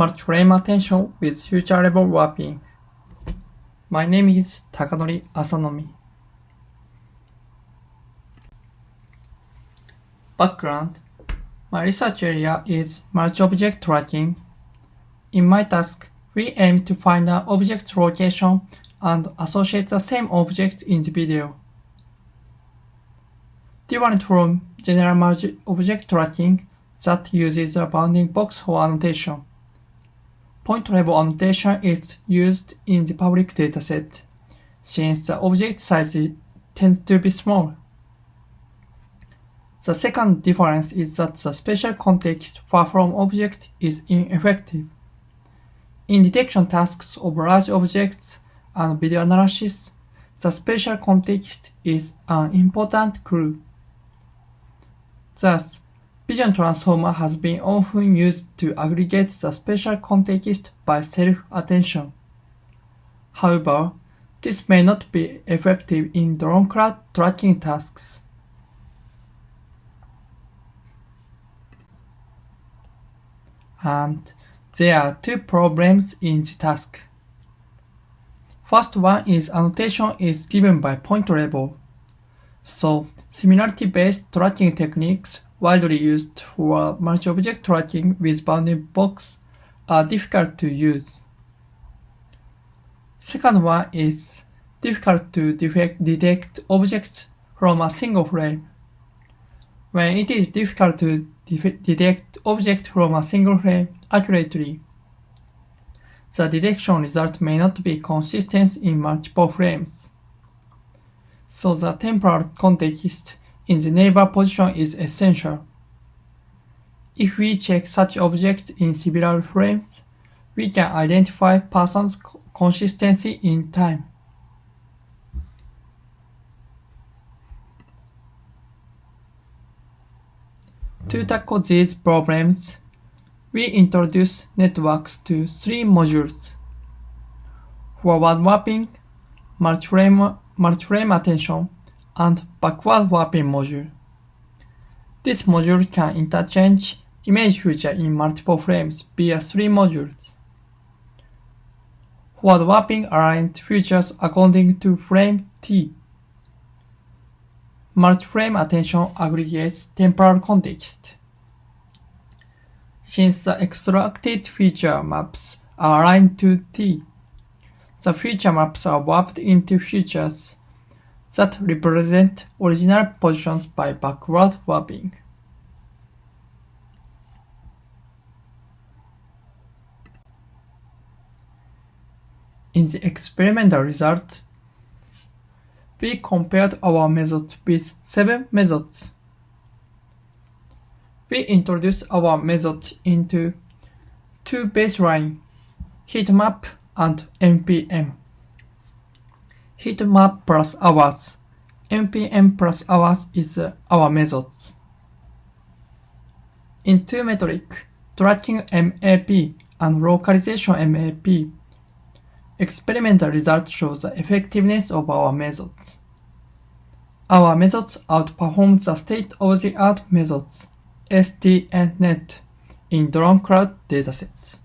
multi-frame attention with future level warping. My name is Takanori Asanomi. Background: my research area is multi-object tracking. In my task, we aim to find an object's location and associate the same object in the video. Different from general multi-object tracking that uses a bounding box for annotation, point-level annotation is used in the public dataset, since the object size tends to be small. The second difference is that the spatial context far from object is ineffective. In detection tasks of large objects and video analysis, the spatial context is an important clue. Thus, Vision Transformer has been often used to aggregate the spatial context by self-attention. However, this may not be effective in DroneCrowd tracking tasks. And there are two problems in the task. First one is annotation is given by point level, so similarity-based tracking techniques widely used for multi-object tracking with bounding box are difficult to use. Second one is difficult to detect objects from a single frame. When it is difficult to detect objects from a single frame accurately, the detection result may not be consistent in multiple frames. So the temporal context in the neighbor position is essential. If we check such objects in several frames, we can identify person's consistency in time. To tackle these problems, we introduce networks to three modules: forward warping, multi-frame attention, and backward warping module. This module can interchange image feature in multiple frames via three modules. Forward warping aligns features according to frame T. Multi-frame attention aggregates temporal context. Since the extracted feature maps are aligned to T, the feature maps are warped into features that represent original positions by backward warping. In the experimental result, we compared our method with 7 methods. We introduced our method into two baselines, heat map and NPM. Heat map plus hours, NPM plus hours is our methods. In two metric, tracking MAP and localization MAP, experimental results show the effectiveness of our methods. Our methods outperform the state-of-the-art methods, STNet, in DroneCrowd datasets.